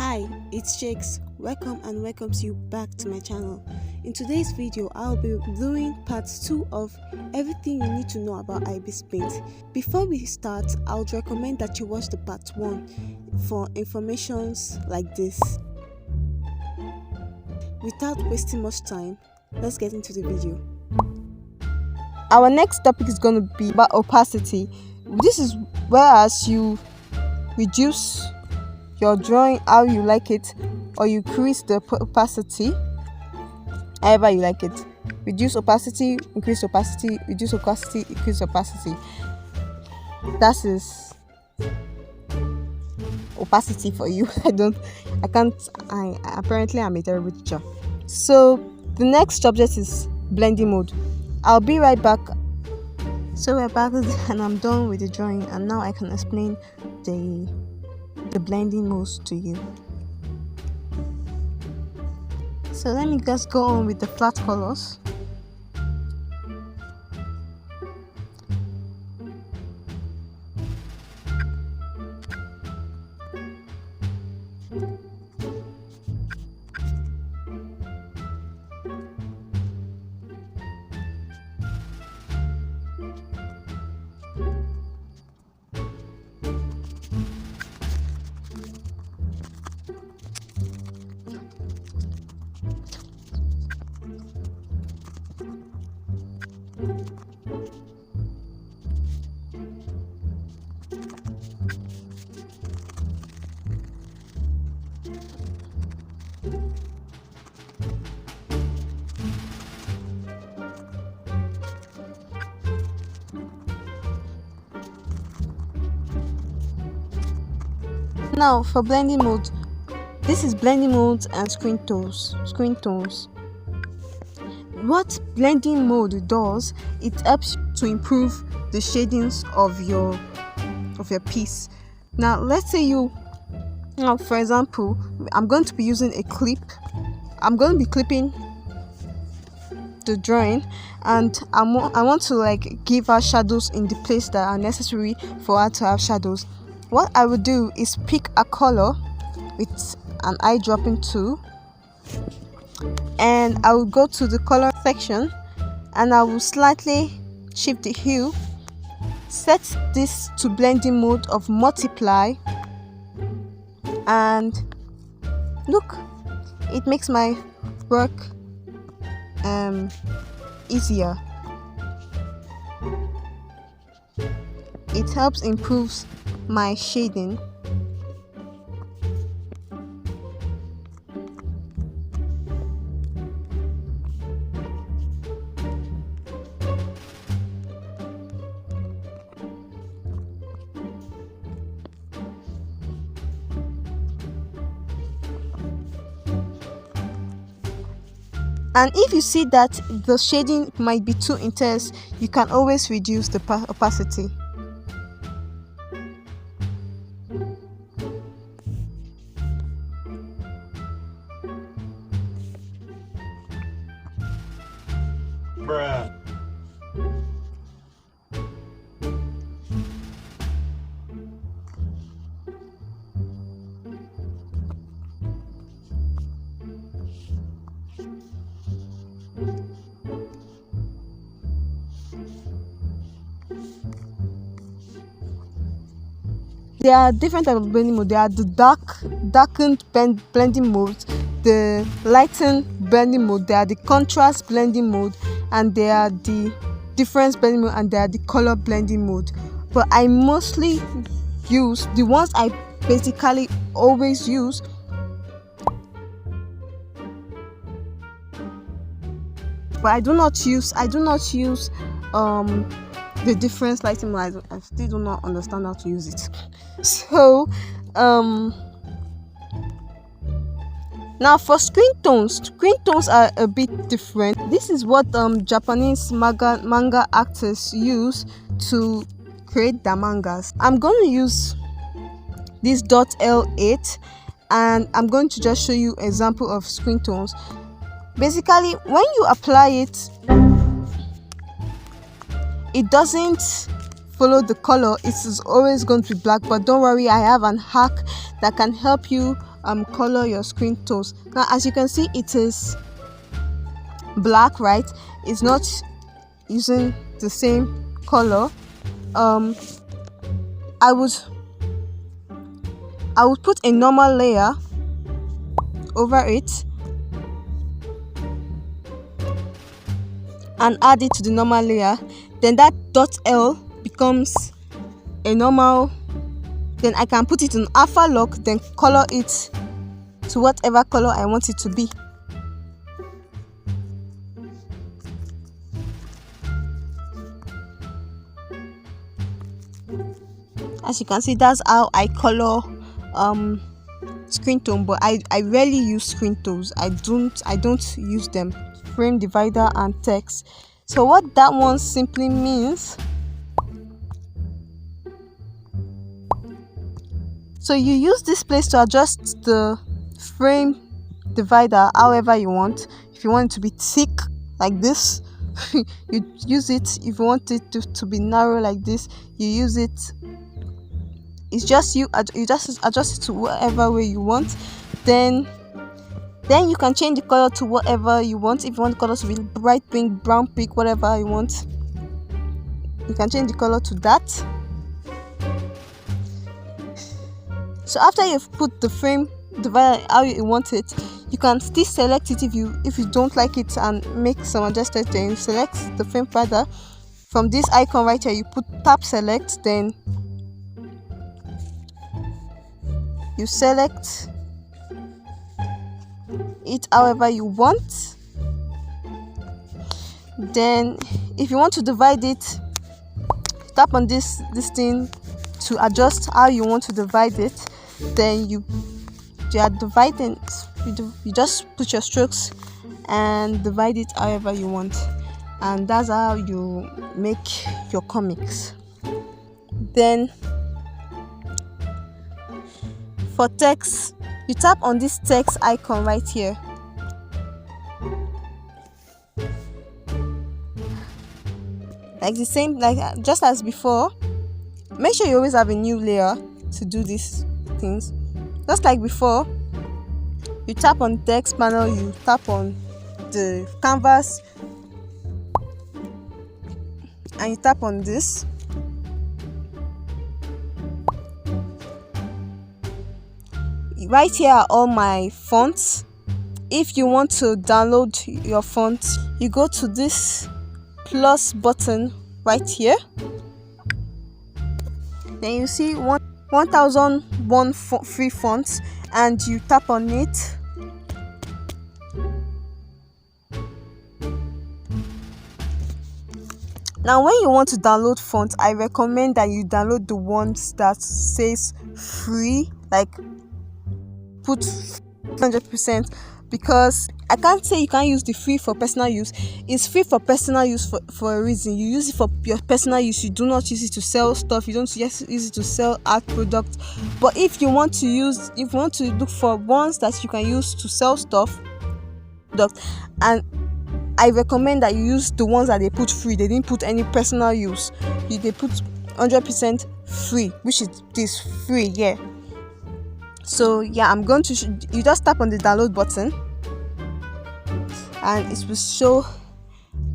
Hi, it's Shakes. Welcome and welcomes you back to my channel. In today's video, I'll be doing part 2 of everything you need to know about IBISPAINT. Before we start, I would recommend that you watch the part 1 for informations like this. Without wasting much time, let's get into the video. Our next topic is going to be about opacity. This is whereas you reduce your drawing how you like it, or you increase the opacity however you like it. Reduce opacity, increase opacity, reduce opacity, increase opacity. That is opacity for you. Apparently I'm a terrible teacher. So the next subject is blending mode. I'll be right back. So we're back and I'm done with the drawing, and now I can explain the blending modes to you. So let me just go on with the flat colors. Now for blending mode, this is blending modes and screen tones. What blending mode does, it helps to improve the shadings of your piece. Now let's say for example, I'm going to be using a clip. I'm going to be clipping the drawing, and I want to give her shadows in the place that are necessary for her to have shadows. What I will do is pick a color with an eyedropping tool, and I will go to the color section and I will slightly shift the hue, set this to blending mode of multiply, and look, it makes my work easier. It helps improve my shading. And if you see that the shading might be too intense, you can always reduce the opacity. Bruh. There are different types of blending mode. There are the darkened blending mode, the lightened blending mode, there are the contrast blending mode, and there are the difference blending mode, and there are the color blending mode. But I mostly use the ones I basically always use. But I do not use the difference lighting mode. I still do not understand how to use it. So now for screen tones are a bit different. This is what Japanese manga actors use to create their mangas. I'm going to use this .L8, and I'm going to just show you an example of screen tones. Basically, when you apply it, it doesn't follow the color. It is always going to be black, but don't worry, I have an hack that can help you color your screen tones. Now as you can see, it is black, right? It's not using the same color. I would put a normal layer over it and add it to the normal layer. Then that .L becomes a normal. Then I can put it in alpha lock, then color it to whatever color I want it to be. As you can see, that's how I color screen tone, but I rarely use screen tones. I don't use them. Frame divider and text. So what that one simply means, so you use this place to adjust the frame divider however you want. If you want it to be thick like this, you use it. If you want it to be narrow like this, you use it. It's just you just adjust it to whatever way you want. Then you can change the color to whatever you want. If you want the color to be bright pink, brown pink, whatever you want, you can change the color to that. So after you've put the frame divider how you want it, you can still select it if you don't like it and make some adjustments. Then you select the frame divider from this icon right here. You tap select, then you select it however you want. Then if you want to divide it, tap on this thing to adjust how you want to divide it. Then you are dividing, you just put your strokes and divide it however you want, and that's how you make your comics. Then for text, you tap on this text icon right here. Like the same, like just as before. Make sure you always have a new layer to do these things. Just like before, you tap on text panel, you tap on the canvas, and you tap on this. Right here are all my fonts. If you want to download your font, you go to this plus button right here. Then you see 1001 free fonts, and you tap on it. Now when you want to download fonts, I recommend that you download the ones that says free, like put 100%, because I can't say you can't use the free for personal use. It's free for personal use for a reason. You use it for your personal use. You do not use it to sell stuff. You don't just use it to sell art products. But if you want to look for ones that you can use to sell stuff, and I recommend that you use the ones that they put free. They didn't put any personal use. They put 100% free, which is this free, yeah. So yeah, I'm going to you just tap on the download button and it will show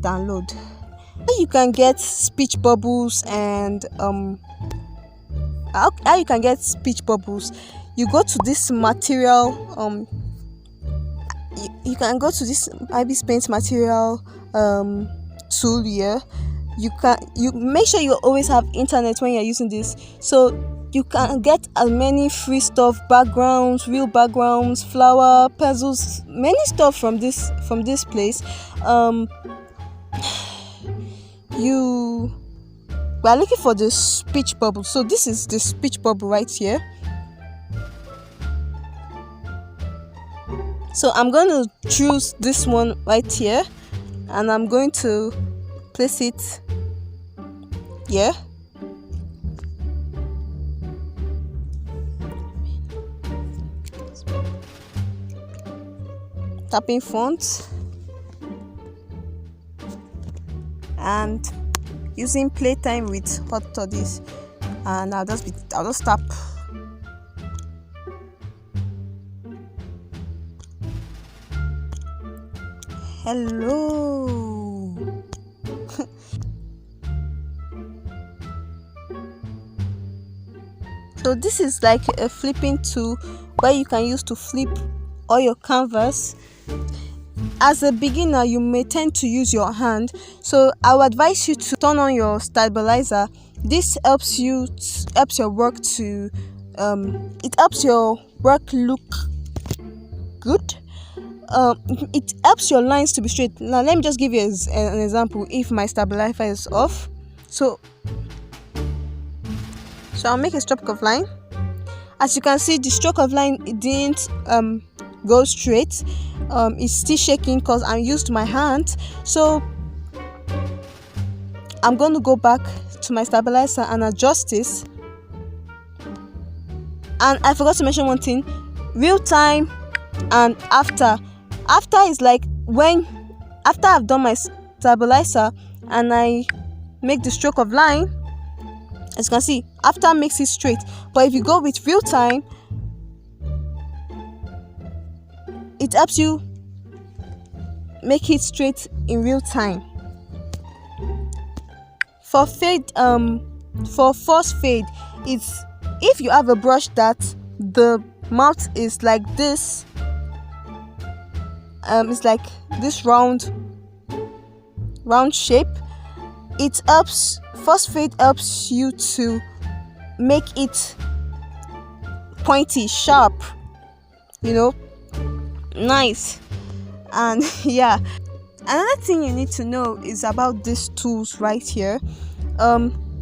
download. You can get speech bubbles, and how you can get speech bubbles, you go to this material, you can go to this IBISPAINT material tool here. You make sure you always have internet when you're using this, so you can get as many free stuff, backgrounds, real backgrounds, flower, puzzles, many stuff from this place. You are looking for the speech bubble, so this is the speech bubble right here. So I'm going to choose this one right here, and I'm going to place it here. Tapping font and using playtime with hot toddies, and I'll just tap. Hello. So this is like a flipping tool where you can use to flip all your canvas. As a beginner, you may tend to use your hand, so I would advise you to turn on your stabilizer. This helps your work to it helps your work look good. It helps your lines to be straight. Now let me just give you an example. If my stabilizer is off, so I'll make a stroke of line. As you can see, the stroke of line didn't go straight. It's still shaking because I used my hand. So I'm going to go back to my stabilizer and adjust this. And I forgot to mention one thing: real time and after. After is like after I've done my stabilizer and I make the stroke of line. As you can see, after makes it straight. But if you go with real time, it helps you make it straight in real time. For fade, for force fade, it's if you have a brush that the mouth is like this, it's like this round shape. It helps. Force fade helps you to make it pointy, sharp, nice. And yeah, another thing you need to know is about these tools right here.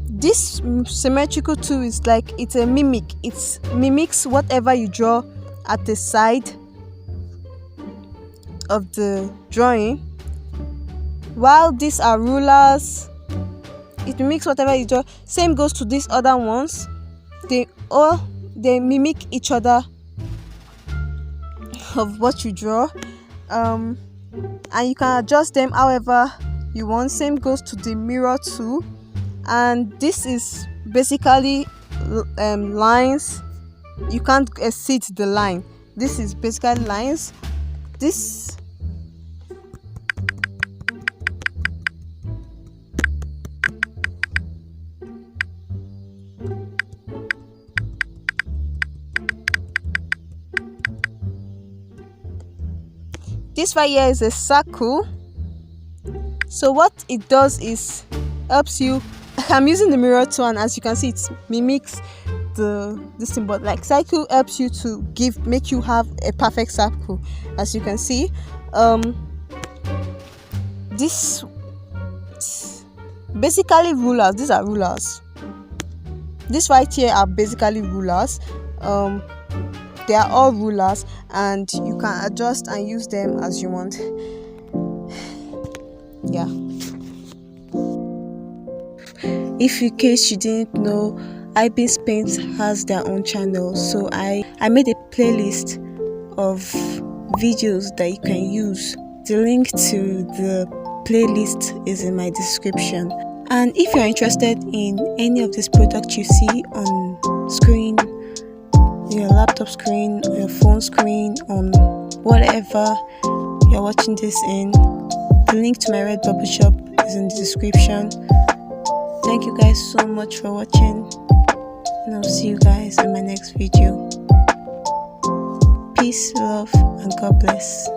This symmetrical tool is like, it's a mimic. It mimics whatever you draw at the side of the drawing, while these are rulers. It mimics whatever you draw. Same goes to these other ones. They mimic each other of what you draw, and you can adjust them however you want. Same goes to the mirror tool, and this is basically lines. You can't exceed the line. This is basically lines. This right here is a circle. So what it does is helps you. I'm using the mirror tool, and as you can see, it mimics this thing. But like circle helps you to make you have a perfect circle. As you can see, this basically rulers. These are rulers. This right here are basically rulers. They are all rulers, and you can adjust and use them as you want. Yeah. If in case you didn't know, IBISPAINT has their own channel, so I made a playlist of videos that you can use. The link to the playlist is in my description. And if you're interested in any of these products you see on screen, your laptop screen, or your phone screen, on whatever you're watching this in, the link to my Redbubble shop is in the description. Thank you guys so much for watching, and I'll see you guys in my next video. Peace, love, and God bless.